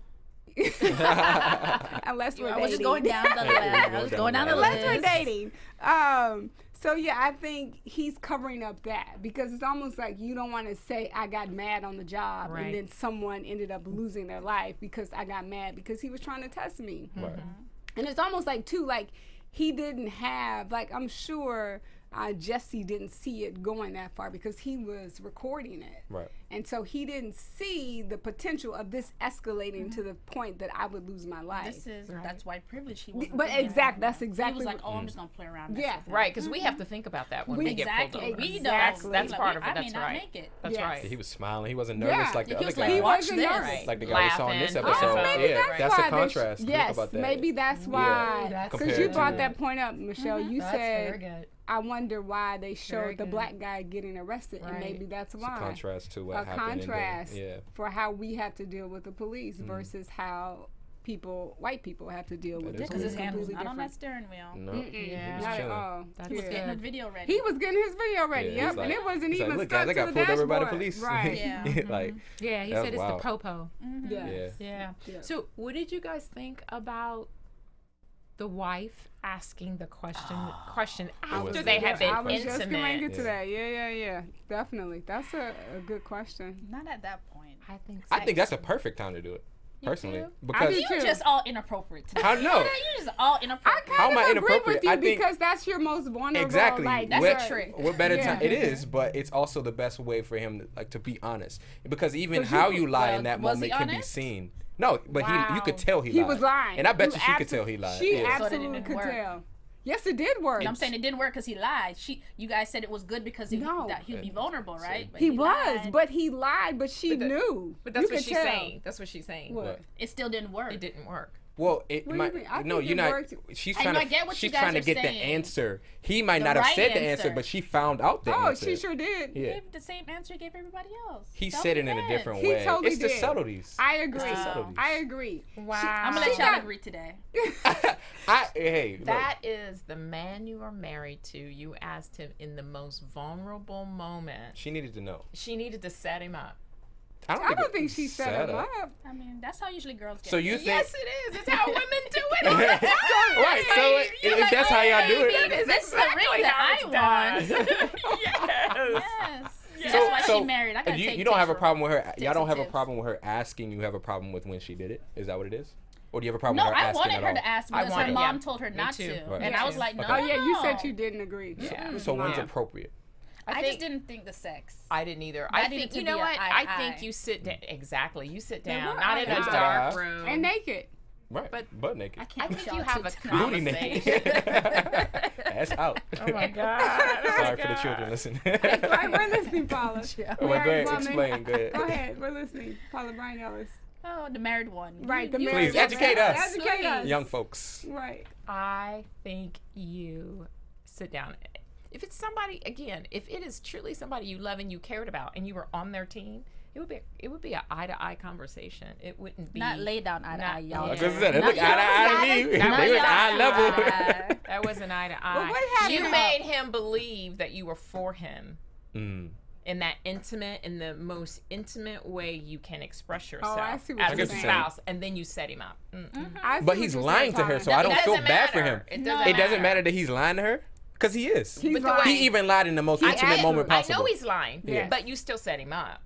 Unless we're I dating. was just going down the list. I was going down the Unless we're list. dating. So yeah, I think he's covering up that because it's almost like you don't want to say I got mad on the job Right. and then someone ended up losing their life because I got mad because he was trying to test me. Right. And it's almost like too, like he didn't have, like I'm sure Jesse didn't see it going that far because he was recording it. Right. And so he didn't see the potential of this escalating to the point that I would lose my life. That's white privilege. He wasn't But thinking exactly, about that's that. exactly He was like, what- oh, I'm just gonna play around. Yeah. Right, because we have to think about that when we get pulled Exactly. over. We don't. That's Like, part of it. I may That's not right. make it. That's Yes. right. He was smiling. He wasn't nervous Yeah. like the He other was guy. like, He watch wasn't this. nervous. Like the guy we saw in this Laughing. episode. Oh, maybe Yeah, that's that's the why they contrast. Think Yes, about that. maybe that's why. that's Because you Compared brought to- that point up, Michelle. You That's very said, good. I wonder why they showed Very the good. black guy getting arrested, and Right. maybe that's It's a why. contrast to what A happened. contrast Yeah. for how we have to deal with the police versus how white people have to deal with That it. is Because his It's hand was completely not on that different. steering wheel. No. Yeah. He was Not at chilling. all. That's He was Yeah. getting the video ready. He was getting his video ready. Yeah, Yep, he's like- and it wasn't he's like, even look, stuck guys, I to got the pulled over by the dashboard. police. Right. Yeah. Like, Yeah, he That said was it's wild. the popo. Yeah. yeah. Yeah. Yeah. So, what did you guys think about the wife asking the question after was they good. had been I was just going to intimate? get to that. Yeah. Definitely. That's a good question. Not at that point. I think I think that's a perfect time to do it, personally, do? because do You're too. just all inappropriate. I know. You're just all I inappropriate. How am I kind of agree inappropriate? with you I think- because that's your most vulnerable. Exactly. Like, That's what, a trick. what better Yeah. time it is, but it's also the best way for him to be honest. Because even 'Cause how you- you lie well, in that was he moment can be honest? seen. No, but Wow. you could tell he He lied. was lying. And I bet You she could tell he lied. She Yeah. So that it absolutely didn't could work. tell. Yes, it did work. I'm saying it didn't work because he lied. You guys said it was good because No. that he'd be vulnerable, right? But he was, lied. but he lied, but she knew. But that's You what could she's tell. saying. That's what she's saying. What? it still didn't work. It didn't work. Well, it What do might. you mean? I No, think you're it not. worked. She's I trying know, to. I get what she's you guys trying to are get the saying. answer. He might The not have right said the answer, answer. but she found out the Oh, answer. she sure did. He Yeah. gave the same answer he gave everybody else. He said it in a Self-defense. different He way. totally It's the did. subtleties. I agree. It's the subtleties. I agree. Wow. I'm gonna She let y'all got- agree today. Hey, look, That is the man you are married to. You asked him in the most vulnerable moment. she needed to know. She needed to set him up. I don't think she set him up. I mean, that's how usually girls get. So you think? Yes, it is. It's how women do it all the time. Right. So if that's how y'all do it. That is This is the exactly ring that how I it's want. done. Yes. Yes. That's why she married. I gotta you, take you don't have a tips problem with her. tips Y'all don't and have a tips. problem with her asking. You have a problem with when she did it. Is that what it is? Or do you have a problem No, with her I asking wanted at her all? to ask I because her wanted- mom yeah. told her Me not too. to, Right. and Me I was too. like, no. Okay. Oh yeah, you said no. you didn't agree. Yeah. So when's Yeah. appropriate? I think- just didn't think the sex. I didn't either. That I needed think to you know be a what? eye I think eye. you sit down. Exactly. You sit down, were not in a eye-to-eye. dark room. And naked. Right. But- butt naked. I I can't think with you y'all have a too. Booty conversation. naked. That's out. Oh my god. Sorry for the children. Listen. Right, we're listening, Paula. Well, Married go ahead. woman. Explain. Go ahead. Go ahead, we're listening. Paula Bryan Ellis. Oh, the married one. Right, the You- married Please woman. educate us. Educate us. Young folks. Right. I think you sit down. If it's somebody, again, if it is truly somebody you love and you cared about and you were on their team, it would be an eye-to-eye conversation. It wouldn't be Not lay down eye to Not- eye, y'all. Yeah. That's what I said. They Not look eye to eye to me. y'all They was eye side. level. That wasn't eye to But eye. what happened? You made him believe that you were for him Mm. in that intimate, in the most intimate way you can express Oh, I yourself see what as you're a saying. spouse, and then you set him up. I see But what he's you're lying saying, to her, Paula. so I don't It feel doesn't bad for matter. him. It No. doesn't It doesn't matter. matter that he's lying to her, because he is. He's But the lying. way- He even lied in the most intimate moment I possible. know he's lying, Yes. but you still set him up.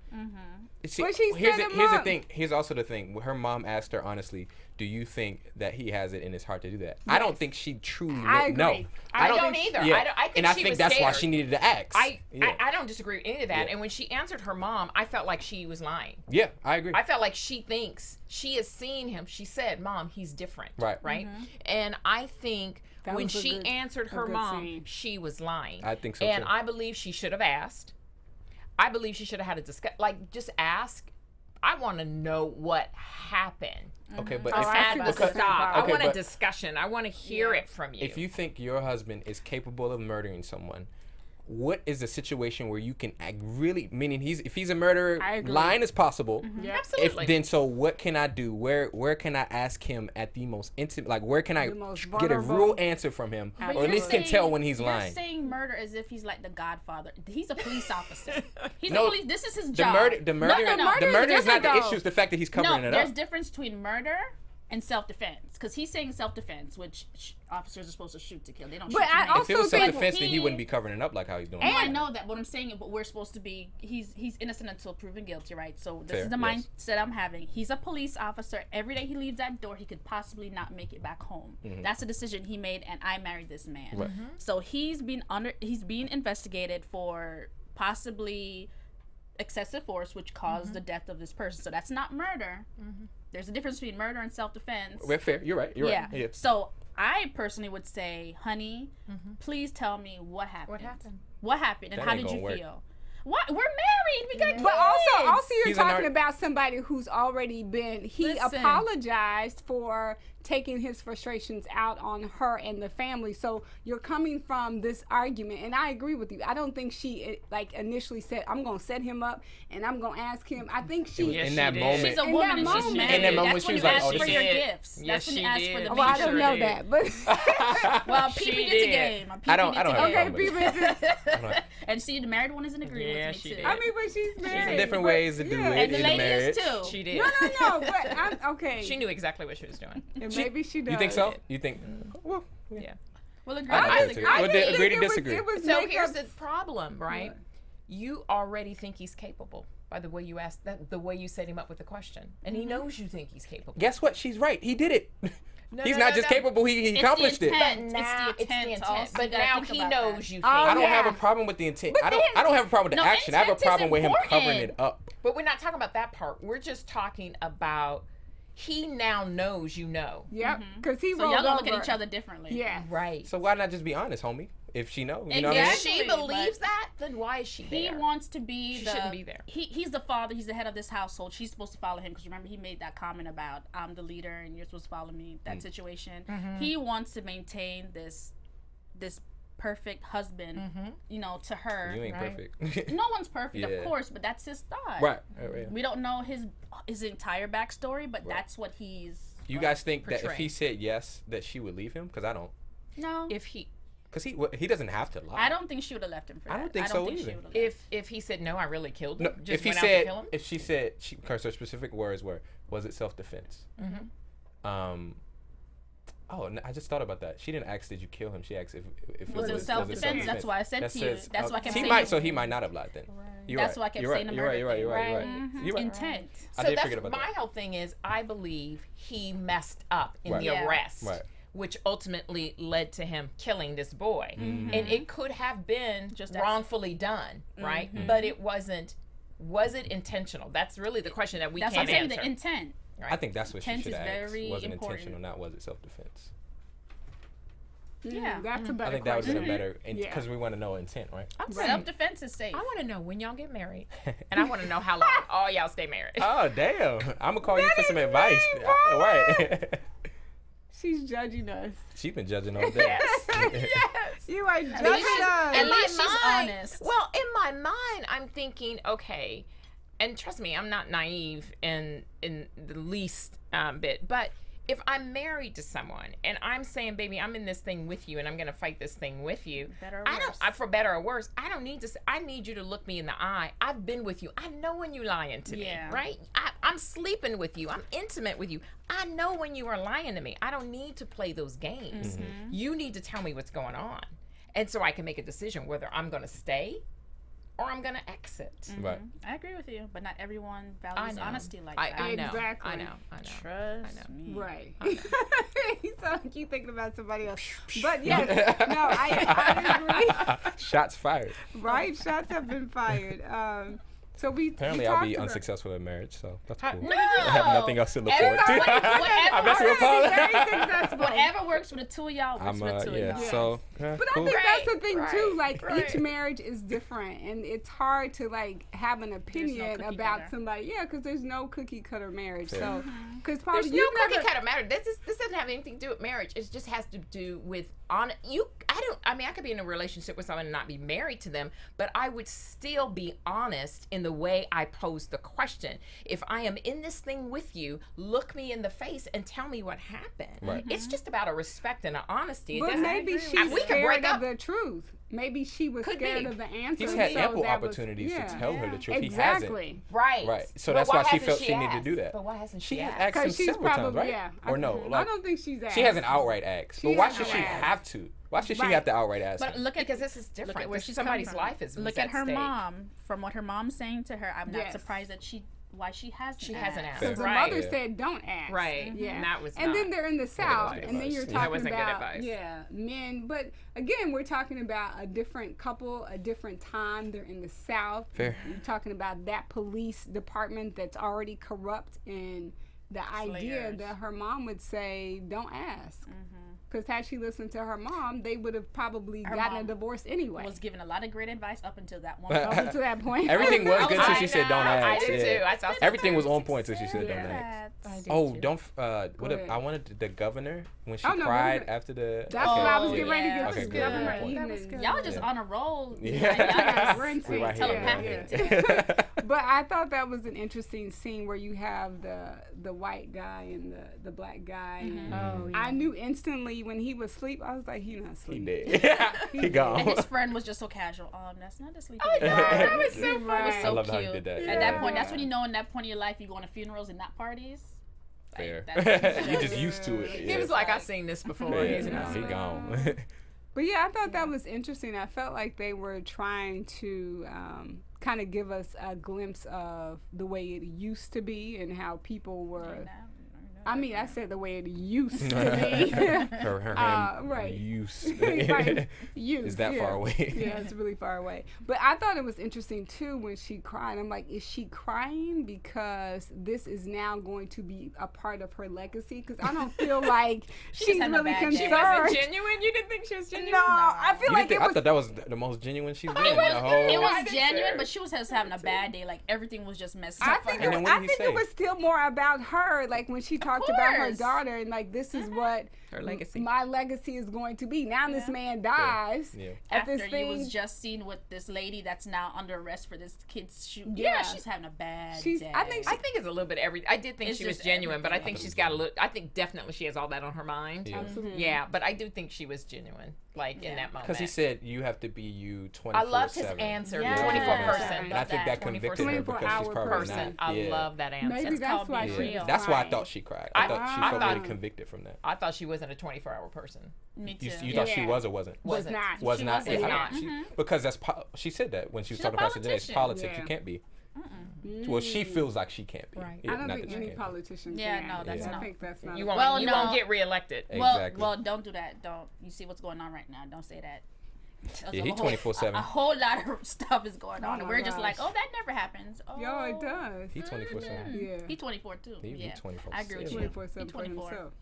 See, But she here's set the, him here's the up. thing. Here's also the thing. Her mom asked her honestly, "Do you think that he has it in his heart to do that?" I don't think she truly. I No, agree. I don't think- either. Yeah. I think and I she think was that's why scared. she needed to ask. Yeah. I don't disagree with any of that. Yeah. And when she answered her mom, I felt like she was lying. Yeah, I agree. I felt like she thinks she has seen him. She said, "Mom, he's different." Right. Right. And I think That when was a she good- answered a her good mom, scene. she was lying. I think so, And too. I believe she should have asked. I believe she should have had a discuss. Like, just ask. I want to know what happened. Okay, but Oh, if, I see At what the you're saying, stop. Paula. I want a but discussion. I want to hear it from you. if you think your husband is capable of murdering someone, what is a situation where you can really, meaning if he's a murderer, I agree. lying is possible. Yeah. Absolutely. Then so what can I do? Where can I ask him at the most intimate, like where can I most get a real vulnerable. answer from him, But or at you're least can tell when he's you're lying? saying murder as if he's like the Godfather. He's a police officer. He's No, a police. This is his The job. murder, No, no. the murder is not the though. issue. It's the fact that he's covering No, it there's up. difference between murder and self-defense, because he's saying self-defense, which officers are supposed to shoot to kill. They don't But shoot to I make. also If it was think self-defense, then he he- wouldn't be covering it up like how he's doing. No, I it. know that. What I'm saying, but we're supposed to be. He's innocent until proven guilty, right? So this Fair, is the yes. mindset I'm having. He's a police officer. Every day he leaves that door, he could possibly not make it back home. That's a decision he made, and I married this man. Right. So he's being investigated for possibly excessive force, which caused the death of this person. So that's not murder. There's a difference between murder and self-defense. Well, fair. You're right. You're Yeah. right. Yeah. So I personally would say, honey, please tell me what happened. What happened? What happened, and That how ain't did you gonna work. feel? What? We're married. We got kids. But also you're He's an talking art- about somebody who's already been. He Listen. apologized for taking his frustrations out on her and the family. So you're coming from this argument, and I agree with you. I don't think she like initially said, "I'm gonna set him up and I'm gonna ask him." I think she. Yes, in she that did. moment. She's a In woman that and she's moment. married. In that moment, That's she when was you like, ask oh, for this your is- gifts. Yes, That's when she you ask for did. the Well, I picture. don't know did. that, but Well, She peeping did. into game. I'm I don't peeping into have a game. okay, people. And see, the married one is in agreement Yeah, with me she too. did. I mean, but she's married. There's different but- ways to do yeah. it And the in a lady marriage. is too. She did. No, but I'm okay. She knew exactly what she was doing. And maybe she does. You think so? You think? Well, Yeah. We'll agree. I I think agree. so. Well, think agree to it was- disagree. It was So makeup. here's the problem, right? You already think he's capable by the way you asked that, the way you set him up with the question, and he knows you think he's capable. Guess what? She's right. He did it. He's no, not just no. capable. He It's accomplished the it. intent. But It's now the it's the intent intent. also. But You gotta now think he about knows that. you. Oh, think. I don't have a yeah. problem with the intent. But I don't have a problem with the No, action. I have a intent is problem with him covering important. it up. But we're not talking about that part. We're just talking about he now knows you know. Yep, because he So rolled y'all gonna over. look at each other differently. Yeah. Right. So why not just be honest, homie? If she knows, you know what I If mean? she Exactly, believes but that, then why is she He there? wants to be She the. shouldn't be there. He's the father. He's the head of this household. She's supposed to follow him because remember he made that comment about I'm the leader and you're supposed to follow me. That situation. He wants to maintain this perfect husband. You know, to her. You ain't Right. perfect. No one's perfect, Yeah. of course, but that's his thought. Right. We don't know his entire backstory, but that's what he's. You guys think that if Portray. he said yes, that she would leave him? Because I don't. No. If he Because he doesn't have to lie. I don't think she would have left him for that. I don't think so either. she would have left. if he said no, I really killed him. No, Just if he went out to said, kill him. if she said, because her specific words were, was it self-defense? Oh, I just thought about that. She didn't ask, did you kill him? She asked if it Was it self-defense? That's why I said to you. That's why I kept he saying might, it. so he might not have lied then. You're That's right. why I kept You're saying right. the You're right. murder You're right. You're thing. right. You're right. You're right. Intent. I So did that's forget about my that. whole thing is I believe he messed up in Right. the Yeah. arrest, Right. which ultimately led to him killing this boy. And it could have been Just wrongfully done, right? But it wasn't. Was it intentional? That's really the question that we That's what I'm can't saying. answer. The intent. I think that's what she Intent should is have asked. very Was it important. intentional, not was it self-defense? Yeah. That's a better I think that would have question. been better, Yeah. because we want to know intent, right? Self-defense is safe. I want to know when y'all get married, and I want to know how long all y'all stay married. Oh, damn. I'm going to call you for some is advice. mean, Paula. Right. She's judging us. She's been judging all day. You are judging least- us. at my least she's mind- honest. Well, in my mind, I'm thinking, okay, and trust me, I'm not naive in the least bit, but if I'm married to someone and I'm saying, baby, I'm in this thing with you and I'm gonna fight this thing with you, Better or I don't, worse. for better or worse, I don't need to. I need you to look me in the eye. I've been with you. I know when you're lying to Yeah. me, right? I'm sleeping with you. I'm intimate with you. I know when you are lying to me. I don't need to play those games. You need to tell me what's going on, and so I can make a decision whether I'm gonna stay or I'm gonna exit. Right. I agree with you, but not everyone I values know. honesty like I that. know. Exactly. I know. Trust me. Right. You sound like you thinking about somebody else. But yes, no, I agree. Shots fired. Right? Shots have been fired. So we Apparently, we I'll talked be about- unsuccessful in marriage, so that's cool. No. I have nothing else to look forward to. I'm messing with Very Paula. successful. Whatever works for the two of y'all works I'm for the two of yeah. y'all. So But cool. I think that's the Right, thing right, too. Like each right. marriage is different, and it's hard to like have an opinion cookie about cutter. somebody. Yeah, because there's no cookie cutter marriage. Fair. So, because There's no cookie cutter marriage. This doesn't have anything to do with marriage. It just has to do with I could be in a relationship with someone and not be married to them, but I would still be honest in the way I pose the question. If I am in this thing with you, look me in the face and tell me what happened. Right. It's just about a respect and an honesty. It But doesn't- maybe we she's can scared break of up. the truth. Maybe she was Could scared be. of the answer. He's had so ample that was- opportunities yeah. to tell her the truth. Exactly. He hasn't. Right. Right. So But that's why she hasn't felt she needed to asked? do that. But why hasn't She she had asked? asked him Because she's several times, probably, right? yeah. Or no? I Like, don't think she's asked. she hasn't outright asked. She But why hasn't should she asked. have to? Why should she Right. have to outright ask? But him? look at Because this is different. Look at where This- she's somebody's coming from. life is Look at at her stake. mom. From what her mom's saying to her, I'm not Yes. surprised that why she hasn't. She hasn't asked. Because the Right. mother said, "Don't ask." Right. Yeah. And that was And not then they're in the South, good and then advice. you're Yeah. That talking wasn't good about advice. men. But again, we're talking about a different couple, a different time. They're in the South. Fair. You're talking about that police department that's already corrupt, and the idea Slayers. that her mom would say, "Don't ask." Because had she listened to her mom, they would have probably Her gotten a mom divorce anyway. was given a lot of great advice up until that one. Up to that point. Everything was good until I she said, "Don't know. ask." I did Yeah. too. I saw Everything was on point until she said, "Don't Yeah. ask." did Oh, too. don't. Go ahead. I wanted the governor when she Oh, no, cried we're- after the. That's what I was Oh, getting ready to yeah. get Okay, to. good. Governor That was Eamons. good. Y'all just Yeah. on a roll. Yeah. We're in We're right sync. here. telepathic. But I thought that was an interesting scene where you have the white guy and the black guy. And Oh, yeah. I knew instantly when he was asleep. I was like, he's not He asleep. did. He gone. And his friend was just so casual. That's not a sleeping Oh, bag. yeah, that was so It was Right. so I love how cute. he did that. At Yeah. that point, that's when you know in that point of your life you go to funerals and not parties. Fair. that's- You're just used to it. He was like, I've seen this before. Yeah, He's nah, not he asleep. gone. But yeah, I thought that was interesting. I felt like they were trying to kind of give us a glimpse of the way it used to be and how people were. I mean, I said the way it used to be. her hand right. used. Right. Used, Is that yeah. far away? Yeah, it's really far away. But I thought it was interesting too when she cried. I'm like, is she crying because this is now going to be a part of her legacy? Because I don't feel like she's having a really bad day. concerned. She Was it genuine? You didn't think she was genuine? No, I feel You like didn't think, it I was. thought that was the most genuine she's been. It was, the whole, it I was didn't genuine, say but she was just having a bad day. Like everything was just messed I up for think, her. And then what I did he think say? it was still more about her, like when she talked about her course. daughter and like this is what Her legacy. my legacy is going to be. Now this man dies Yeah. at After this you thing. was just seen with this lady that's now under arrest for this kid's shoot. Yeah. Yeah, she's having a bad She's- day. I think I think it's a little bit I did think It's she was just genuine, but I think everything. she's got a little. I think definitely she has all that on her mind. Yeah. Absolutely. Yeah, but I do think she was genuine, like in that moment. Because he said you have to be you 24/7. I loved his answer. Yes. 24 Yes. person. And I think that 24 convicted her because she's 24-hour probably person. not. I yeah. love that answer. Maybe It's that's called why being she real. was That's why I crying. thought she cried. I I thought she thought- felt really convicted from that. I thought she wasn't a 24-hour person. Me too. You thought she Yeah. was or wasn't? was Wasn't. not. Was She not. wasn't. Yeah, Not. because she said that when she was She's a talking about today's politician. politics. Yeah. You can't be. Well, she feels like she can't be. Right. Yeah, I don't not think that she any can't. politician Yeah, can. no, that's I not. think that's not. You a- won't. Well, you no. won't get reelected. Exactly. Well, don't do that. Don't. You see what's going on right now. Don't say that. There's Yeah, a he whole- 24/7. A whole lot of stuff is going on. Oh and my we're just like, gosh. oh, that never happens. Oh, Yo, it does. He 24/7. Yeah. He 24 too. He yeah. 24/7. I agree with you. 24/7 He for 24. himself.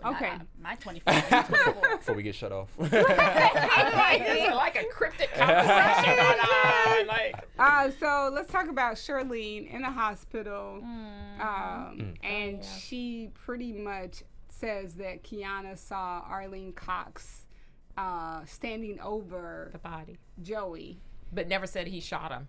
Well, Okay. my 24. He's 24. Before we get shut off. I'm like, this is like a cryptic conversation going on. Like, So let's talk about Shirlene in the hospital. And she pretty much says that Kiana saw Arlene Cox standing over the body, Joey. but never said he shot him.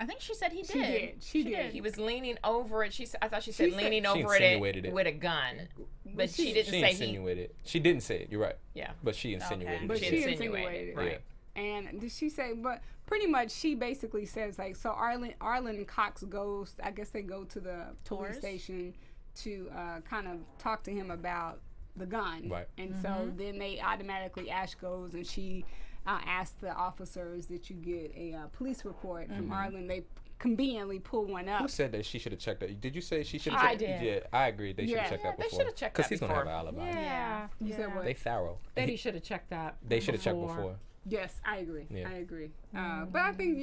I think she said he did. She did. She did. He was leaning over it. I thought she said She said- leaning She over insinuated it. with a gun, but she- she didn't She say insinuated. She didn't say it. You're right. Yeah. But she insinuated. But She she insinuated, insinuated. right. And did she say, but pretty much she basically says like, so Arlen Cox goes, I guess they go to the police Tours? station to kind of talk to him about the gun. Right. And so then they automatically, Ashe goes and she asks the officers that you get a police report from Arlen. They conveniently pull one up. Who said that she should have checked that? Did you say she should have I checked? did. Yeah, I agree. They should have Yeah. checked that They before. should have checked Because that he's going to have before. an alibi. Yeah. You said what? They thorough. That he should have checked that. They should have checked before. Yes, I agree. Yeah. I agree. But I think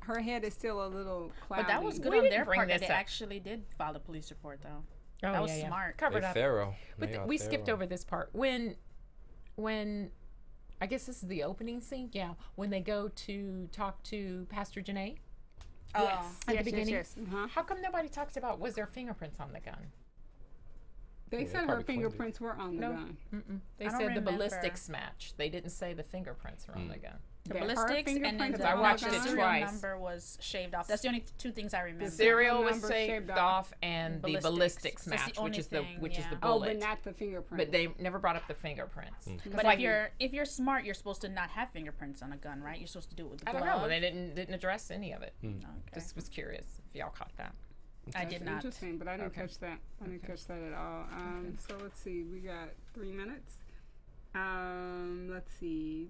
her head is still a little cloudy. But that was good We on didn't their bring part that this they up. actually did file a police report, though. Oh, That was smart. Covered They up. thorough. But They are we skipped thorough. over this part when I guess this is the opening scene. Yeah, when they go to talk to Pastor Janae Yes. at Yes, the beginning. yes, yes. Uh-huh. How come nobody talks about was there fingerprints on the gun? They said her probably cleaned it. fingerprints were on the gun. They I don't said the remember. ballistics match. They didn't say the fingerprints were on the gun. The That her ballistics and then fingerprints the, are I on watched the it gun? serial twice. number was shaved off. That's the only two things I remember. Serial was number shaved shaved off, and the ballistics That's the match, only which is thing, the yeah. Oh, bullet. but not the fingerprint. But they never brought up the fingerprints. 'Cause But like, if you're smart, you're supposed to not have fingerprints on a gun, right? You're supposed to do it with the I glove. don't know. They didn't address any of it. Okay. Just was curious if y'all caught that. I did not. Interesting, but I didn't Okay. catch that. I didn't catch that at all. So let's see. We got 3 minutes. Let's see.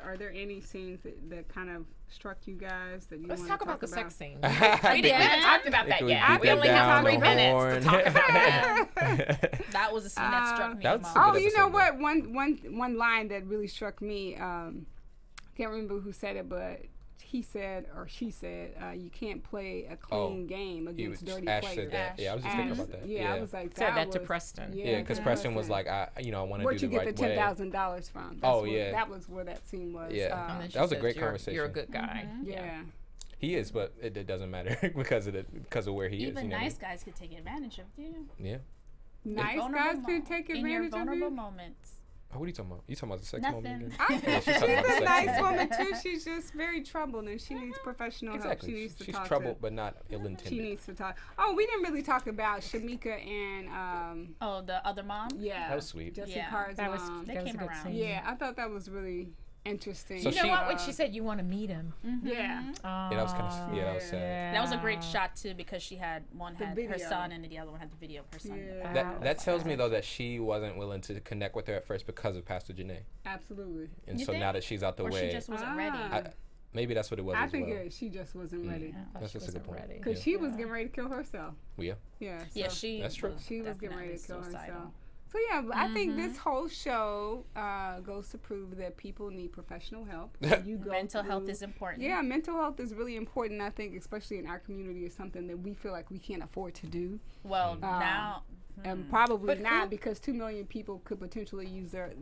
Are there any scenes that kind of struck you guys that you Let's want talk to about the sex scene. We We haven't talked about that Can we yet. beat We that only have down 3 no minutes more? to talk about it. That was a scene that struck me that the was most. a Oh, good you know episode, what? One line that really struck me. Can't remember who said it, but he said or she said, "You can't play a clean game against dirty Ash players." said that. Yeah, I was just thinking about that. Yeah, I was like, Said that was, to Preston. Yeah, because Preston was like, I want to Where'd do you the get right the way. $10,000 from? Oh, where, yeah. that was where that scene was. Yeah. And then she That was a says, great "You're conversation. a good guy. Yeah. He is, but it doesn't matter because of where he is. Even You know what I nice guys could take advantage of you. mean? Yeah. Nice Vulnerable guys could mo- take in your advantage of vulnerable you. moments. Oh, what are you talking about? You talking about the sex Nothing. moment again? I think she's she's talking about the a sex nice scene. woman too. She's just very troubled and she needs professional help. She Exactly. needs to She's talk troubled, to. but not She ill-intended. needs to talk. Oh, we didn't really talk about Shamika and Oh, the other mom? yeah, That was sweet. Jesse Yeah. Carr's That was mom. They that was a came good around. scene. Yeah, I thought that was really interesting. So You know she- what? When she said you want to meet him, Yeah. Yeah, that was kind of that was sad. That was a great shot too because she had one The had her video. son and the other one had the video of her son. Yeah. That tells me though that she wasn't willing to connect with her at first because of Pastor Janae, Absolutely. and You so now think? that she's out the Or way, she just wasn't ready. maybe that's what it was I as think well. she just wasn't ready That's just a good point. because she was getting ready to kill herself. Yeah. Yeah. Yeah, so she That's true. she was getting ready to kill definitely herself. suicidal. So yeah, but I think this whole show goes to prove that people need professional help. You go Mental health through- is important. Yeah, mental health is really important. I think, especially in our community, is something that we feel like we can't afford to do, Well, now and probably But not who- because 2 million people could potentially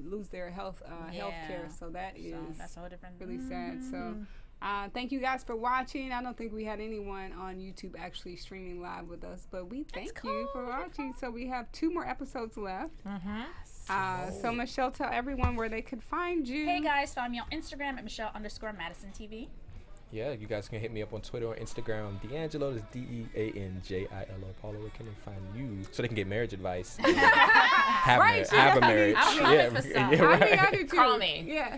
lose their health care. So that is that's a whole different. really sad. So. Thank you guys for watching. I don't think we had anyone on YouTube actually streaming live with us, but we thank you for watching. So we have 2 more episodes left. So Michelle, tell everyone where they could find you. Hey guys, find me on Instagram at Michelle_Madison TV. Yeah, you guys can hit me up on Twitter or Instagram. DeAnjilo is DeAnjilo. Paula, where can they find you so they can get marriage advice? Have, Right, she have a definitely marriage. I'll comment for some. yeah, I right. mean, I do too. Call me. Yeah.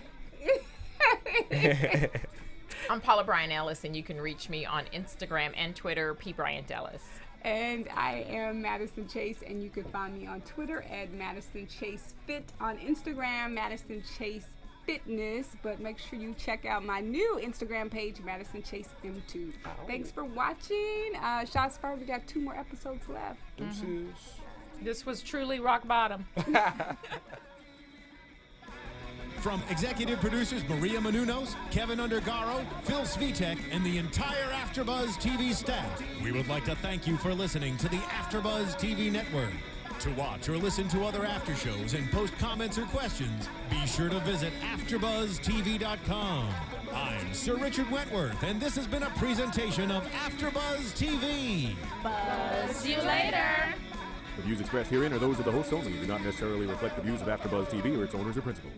I'm Paula Bryan Ellis, and you can reach me on Instagram and Twitter, P. Bryant Ellis. And I am Madison Chase, and you can find me on Twitter at Madison Chase Fit, on Instagram, Madison Chase Fitness. But make sure you check out my new Instagram page, Madison Chase M2. Thanks for watching. Shots fired. We got 2 more episodes left. Deuces. This was truly rock bottom. From executive producers Maria Menounos, Kevin Undergaro, Phil Svitek, and the entire AfterBuzz TV staff, we would like to thank you for listening to the AfterBuzz TV network. To watch or listen to other after shows and post comments or questions, be sure to visit AfterBuzzTV.com. I'm Sir Richard Wentworth, and this has been a presentation of AfterBuzz TV. See you later. The views expressed herein are those of the hosts only and do not necessarily reflect the views of AfterBuzz TV or its owners or principals.